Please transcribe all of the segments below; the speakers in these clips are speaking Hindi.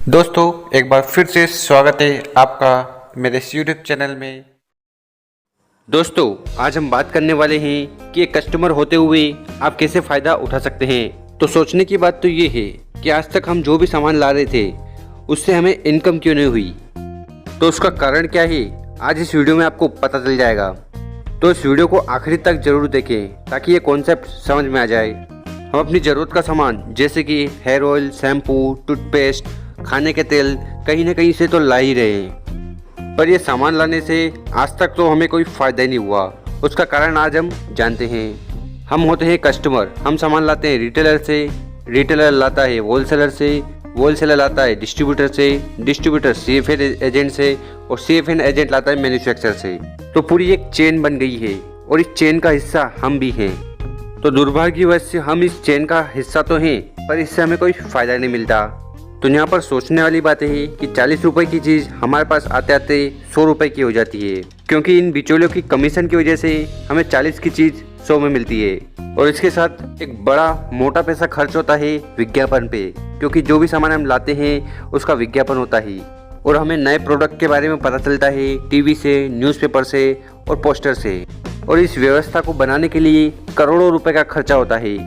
दोस्तों एक बार फिर से स्वागत है आपका मेरे इस यूट्यूब चैनल में। दोस्तों आज हम बात करने वाले हैं कि एक कस्टमर होते हुए आप कैसे फ़ायदा उठा सकते हैं। तो सोचने की बात तो ये है कि आज तक हम जो भी सामान ला रहे थे उससे हमें इनकम क्यों नहीं हुई। तो उसका कारण क्या है आज इस वीडियो में आपको पता चल जाएगा। तो इस वीडियो को आखिरी तक ज़रूर देखें ताकि ये कॉन्सेप्ट समझ में आ जाए। हम अपनी ज़रूरत का सामान जैसे कि हेयर ऑयल, शैम्पू, टूथपेस्ट, खाने के तेल कहीं ना कहीं से तो ला ही रहे हैं, पर ये सामान लाने से आज तक तो हमें कोई फ़ायदा ही नहीं हुआ। उसका कारण आज हम जानते हैं। हम होते हैं कस्टमर, हम सामान लाते हैं रिटेलर से, रिटेलर लाता है होलसेलर से, होलसेलर लाता है डिस्ट्रीब्यूटर से, डिस्ट्रीब्यूटर CFN एजेंट से और CFN एजेंट लाता है मैन्युफैक्चरर से। तो पूरी एक चेन बन गई है और इस चेन का हिस्सा हम भी हैं। तो दुर्भाग्यवश से हम इस चेन का हिस्सा तो हैं पर इससे हमें कोई फ़ायदा नहीं मिलता। तो यहाँ पर सोचने वाली बात है कि 40 रुपये की चीज़ हमारे पास आते आते 100 रुपये की हो जाती है, क्योंकि इन बिचौलियों की कमीशन की वजह से हमें 40 की चीज़ 100 में मिलती है। और इसके साथ एक बड़ा मोटा पैसा खर्च होता है विज्ञापन पे, क्योंकि जो भी सामान हम लाते हैं उसका विज्ञापन होता है और हमें नए प्रोडक्ट के बारे में पता चलता है टीवी से, न्यूज़पेपर से और पोस्टर से। और इस व्यवस्था को बनाने के लिए करोड़ों रुपए का खर्चा होता है।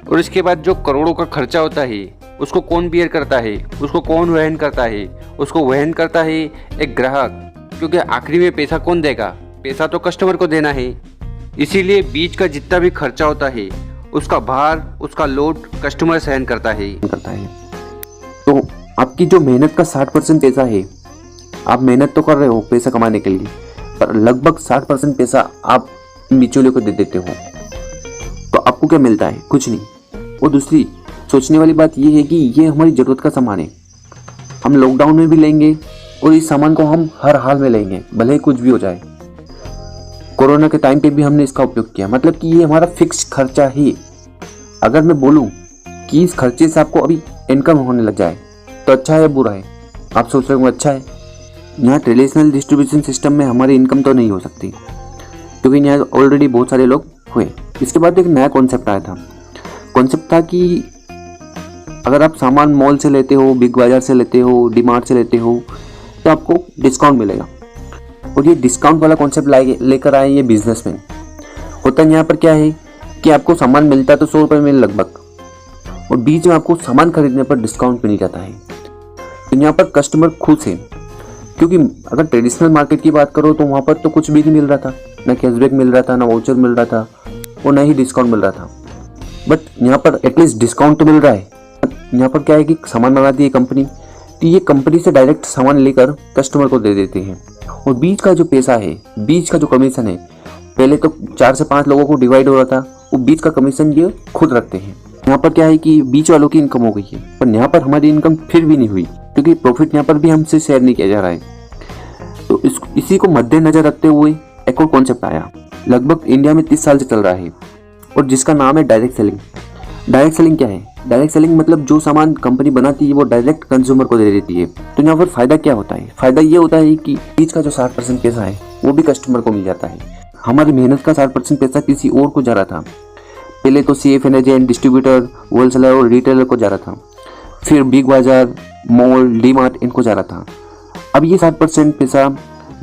और इसके बाद जो करोड़ों का खर्चा होता है उसको कौन बियर करता है, उसको कौन वहन करता है? उसको वहन करता है एक ग्राहक, क्योंकि आखिरी में पैसा कौन देगा? पैसा तो कस्टमर को देना है। इसीलिए बीच का जितना भी खर्चा होता है उसका भार, उसका लोड कस्टमर सहन करता है। तो आपकी जो मेहनत का 60% पैसा है, आप मेहनत तो कर रहे हो पैसा कमाने के लिए, पर लगभग 60% पैसा आप बिचौलियों को दे देते हो। तो आपको क्या मिलता है? कुछ नहीं। और दूसरी सोचने वाली बात यह है कि ये हमारी ज़रूरत का सामान है, हम लॉकडाउन में भी लेंगे और इस सामान को हम हर हाल में लेंगे, भले ही कुछ भी हो जाए। कोरोना के टाइम पे भी हमने इसका उपयोग किया, मतलब कि ये हमारा फिक्स खर्चा है। अगर मैं बोलूँ कि इस खर्चे से आपको अभी इनकम होने लग जाए तो अच्छा है या बुरा है? आप सोच रहे होंगे अच्छा है। यहाँ ट्रेडिशनल डिस्ट्रीब्यूशन सिस्टम में हमारी इनकम तो नहीं हो सकती, क्योंकि यहाँ ऑलरेडी बहुत सारे लोग हुए। इसके बाद एक नया कॉन्सेप्ट आया था। कॉन्सेप्ट था कि अगर आप सामान मॉल से लेते हो, बिग बाजार से लेते हो, डीमार्ट से लेते हो, तो आपको डिस्काउंट मिलेगा। और ये डिस्काउंट वाला कॉन्सेप्ट लेकर आए ये बिजनेसमैन। होता यहाँ पर क्या है कि आपको सामान मिलता है तो 100 रुपये में लगभग, और बीच में आपको सामान खरीदने पर डिस्काउंट मिल जाता है। तो यहाँ पर कस्टमर खुश है, क्योंकि अगर ट्रेडिशनल मार्केट की बात करो तो वहाँ पर तो कुछ भी नहीं मिल रहा था, ना कैशबैक मिल रहा था, ना वाउचर मिल रहा था और ना ही डिस्काउंट मिल रहा था। बट यहाँ पर एटलीस्ट डिस्काउंट तो मिल रहा है। यहाँ पर क्या है कि सामान मंगाती है कंपनी, तो ये कंपनी से डायरेक्ट सामान लेकर कस्टमर को दे देते हैं। और बीच का जो पैसा है, बीच का जो कमीशन है, पहले तो 4 से 5 लोगों को डिवाइड हो रहा था, वो बीच का कमीशन ये खुद रखते हैं। यहाँ पर क्या है कि बीच वालों की इनकम हो गई है, पर यहाँ पर हमारी इनकम फिर भी नहीं हुई, क्योंकि प्रॉफिट यहाँ पर भी हमसे शेयर नहीं किया जा रहा है। तो इसी को मद्देनजर रखते हुए एक और कॉन्सेप्ट आया, लगभग इंडिया में 30 साल से चल रहा है, और जिसका नाम है डायरेक्ट सेलिंग। डायरेक्ट सेलिंग क्या है? डायरेक्ट सेलिंग मतलब जो सामान कंपनी बनाती है वो डायरेक्ट कंज्यूमर को दे देती है। तो यहाँ पर फायदा क्या होता है? फायदा ये होता है कि बीच का जो 60% पैसा है वो भी कस्टमर को मिल जाता है। हमारी मेहनत का 60% पैसा किसी और को जा रहा था। पहले तो CFN एजेंट, डिस्ट्रीब्यूटर, होलसेलर और रिटेलर को जा रहा था, फिर बिग बाजार, मॉल, डीमार्ट इनको जा रहा था। अब ये 60% पैसा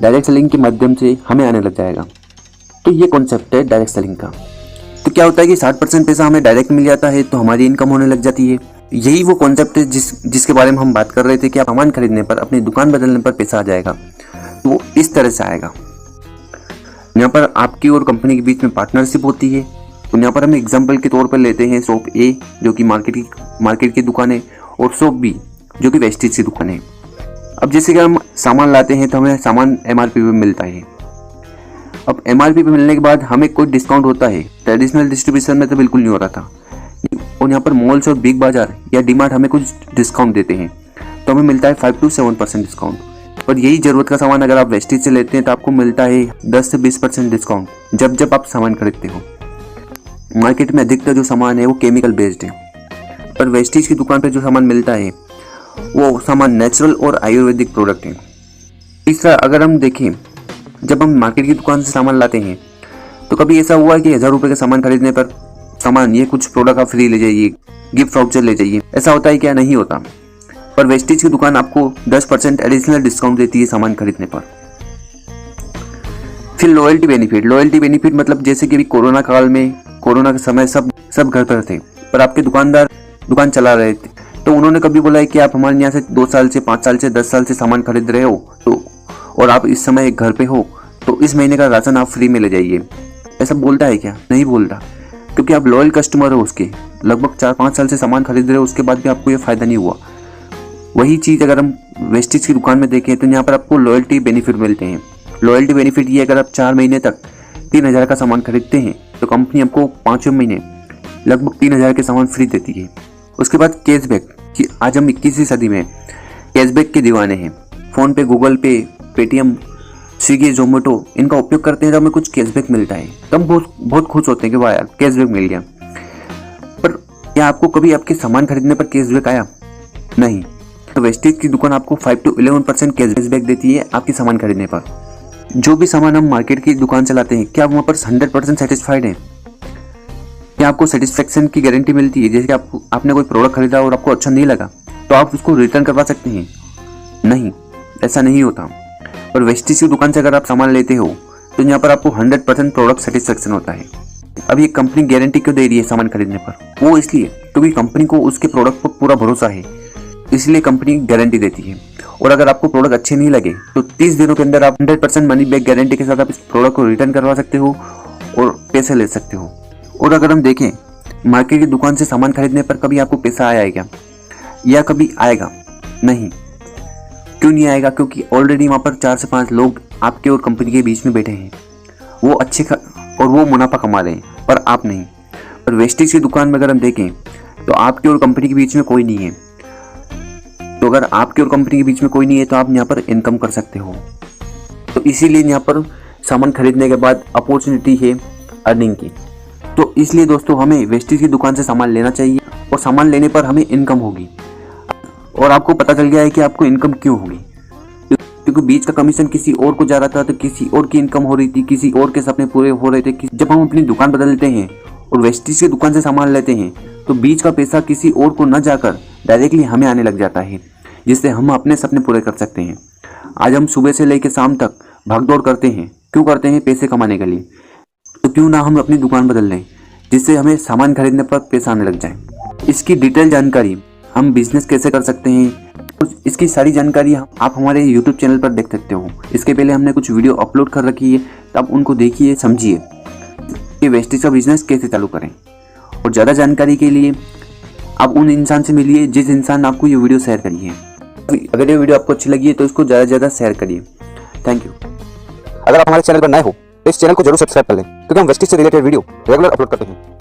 डायरेक्ट सेलिंग के माध्यम से हमें आने लग जाएगा। तो ये कॉन्सेप्ट है डायरेक्ट सेलिंग का। तो क्या होता है कि 60% पैसा हमें डायरेक्ट मिल जाता है तो हमारी इनकम होने लग जाती है। यही वो कॉन्सेप्ट है जिसके बारे में हम बात कर रहे थे कि आप सामान खरीदने पर, अपनी दुकान बदलने पर पैसा आ जाएगा। तो वो इस तरह से आएगा। यहाँ पर आपकी और कंपनी के बीच में पार्टनरशिप होती है। तो यहाँ पर हम एग्जाम्पल के तौर पर लेते हैं शॉप A जो कि मार्केट की दुकान है, और शॉप B जो कि वेस्टेज की दुकान है। अब जैसे कि हम सामान लाते हैं तो हमें सामान MRP पे मिलता है। अब MRP पे मिलने के बाद हमें कोई डिस्काउंट होता है, ट्रेडिशनल डिस्ट्रीब्यूशन में तो बिल्कुल नहीं हो रहा था। और यहाँ पर मॉल्स और बिग बाजार या डीमार्ट हमें कुछ डिस्काउंट देते हैं, तो हमें मिलता है 5 to 7% डिस्काउंट। और यही ज़रूरत का सामान अगर आप वेस्टेज से लेते हैं तो आपको मिलता है 10 से 20% डिस्काउंट जब आप सामान खरीदते हो। मार्केट में अधिकतर जो सामान है वो केमिकल बेस्ड है, पर वेस्टेज की दुकान पर जो सामान मिलता है वो सामान नेचुरल और आयुर्वेदिक प्रोडक्ट है। तीसरा, अगर हम देखें, जब हम मार्केट की दुकान से सामान लाते हैं तो कभी ऐसा हुआ कि 1000 रुपये का सामान खरीदने पर सामान ये कुछ प्रोडक्ट आप फ्री ले जाइए, गिफ्ट वाउचर ले जाइए, ऐसा होता है क्या? नहीं होता। पर वेस्टेज की दुकान आपको 10% एडिशनल डिस्काउंट देती है सामान खरीदने पर। फिर लॉयल्टी बेनिफिट मतलब जैसे कि अभी कोरोना काल में, कोरोना के समय सब घर पर थे, पर आपके दुकानदार दुकान चला रहे थे, तो उन्होंने कभी बोला है कि आप हमारे यहाँ से 2 साल से 5 साल से 10 साल से सामान खरीद रहे हो तो, और आप इस समय एक घर पे हो, तो इस महीने का राशन आप फ्री में ले जाइए। ऐसा बोलता है क्या? नहीं बोलता, क्योंकि आप लॉयल कस्टमर हो उसके, लगभग 4-5 साल से सामान खरीद रहे हो, उसके बाद भी आपको ये फायदा नहीं हुआ। वही चीज़ अगर हम वेस्टेज की दुकान में देखें तो यहाँ पर आपको लॉयल्टी बेनिफिट मिलते हैं। लॉयल्टी बेनिफिट ये, अगर आप 4 महीने तक 3000 का सामान खरीदते हैं तो कंपनी आपको 5वें महीने लगभग 3000 के सामान फ्री देती है। उसके बाद कैशबैक, कि आज हम 21वीं सदी में कैशबैक के दीवाने हैं। फ़ोन पे, गूगल पे, पेटीएम, स्विगी, जोमेटो, इनका उपयोग करते हैं तो हमें कुछ कैशबैक मिलता है, तो हम बहुत खुश होते हैं कि वाह यार कैशबैक मिल गया। पर क्या आपको कभी आपके सामान खरीदने पर कैशबैक आया? नहीं। तो वेस्टेज की दुकान आपको 5 to 11% कैशबैक देती है आपके सामान खरीदने पर। जो भी सामान हम मार्केट की दुकान से लाते हैं, क्या आप वहाँ पर 100% सेटिस्फाइड हैं? क्या आपको सेटिस्फेक्शन की गारंटी मिलती है? जैसे कि आपने कोई प्रोडक्ट खरीदा और आपको अच्छा नहीं लगा तो आप उसको रिटर्न करवा सकते हैं? नहीं, ऐसा नहीं होता। पर वेस्टेज की दुकान से अगर आप सामान लेते हो तो यहाँ पर आपको 100% प्रोडक्ट सेटिस्फेक्शन होता है। अब ये कंपनी गारंटी क्यों दे रही है सामान खरीदने पर? वो इसलिए क्योंकि कंपनी को उसके प्रोडक्ट पर पूरा भरोसा है, इसलिए कंपनी गारंटी देती है। और अगर आपको प्रोडक्ट अच्छे नहीं लगे तो 30 दिनों के अंदर आप 100% मनी बैक गारंटी के साथ आप इस प्रोडक्ट को रिटर्न करवा सकते हो और पैसे ले सकते हो। और अगर हम देखें मार्केट की दुकान से सामान खरीदने पर कभी आपको पैसा आया है क्या, या कभी आएगा? नहीं। क्यों नहीं आएगा? क्योंकि ऑलरेडी वहाँ पर 4 से 5 लोग आपके और कंपनी के बीच में बैठे हैं, वो और वो मुनाफा कमा रहे हैं, पर आप नहीं। पर वेस्टेज की दुकान में अगर हम देखें तो आपके और कंपनी के बीच में कोई नहीं है। तो अगर आपके और कंपनी के बीच में कोई नहीं है तो आप यहाँ पर इनकम कर सकते हो। तो इसीलिए यहाँ पर सामान खरीदने के बाद अपॉर्चुनिटी है अर्निंग की। तो इसलिए दोस्तों हमें वेस्टेज की दुकान से सामान लेना चाहिए, और सामान लेने पर हमें इनकम होगी। और आपको पता चल गया है कि आपको इनकम क्यों होगी, क्योंकि बीच का कमीशन किसी और को जा रहा था, तो किसी और की इनकम हो रही थी, किसी और के सपने पूरे हो रहे थे। जब हम अपनी दुकान बदलते हैं और वेस्टेज की दुकान से सामान लेते हैं तो बीच का पैसा किसी और को न जाकर डायरेक्टली हमें आने लग जाता है, जिससे हम अपने सपने पूरे कर सकते हैं। आज हम सुबह से लेकर शाम तक भागदौड़ करते हैं, क्यों करते हैं? पैसे कमाने के लिए। तो क्यों ना हम अपनी दुकान बदल लें, जिससे हमें सामान खरीदने पर पैसा आने लग जाए। इसकी डिटेल जानकारी, हम बिजनेस कैसे कर सकते हैं, इसकी सारी जानकारी आप हमारे YouTube चैनल पर देख सकते हो। इसके पहले हमने कुछ वीडियो अपलोड कर रखी है, तो आप उनको देखिए, समझिए कि वेस्टेज का बिजनेस कैसे चालू करें। और ज़्यादा जानकारी के लिए आप उन इंसान से मिलिए जिस इंसान ने आपको ये वीडियो शेयर करी है। अगर ये वीडियो आपको अच्छी लगी है तो इसको ज़्यादा से ज़्यादा शेयर करिए। Thank you. अगर आप हमारे चैनल पर नए हो तो इस चैनल को जरूर सब्सक्राइब कर लें, क्योंकि हम वेस्टेज से रिलेटेड वीडियो रेगुलर अपलोड करते हैं।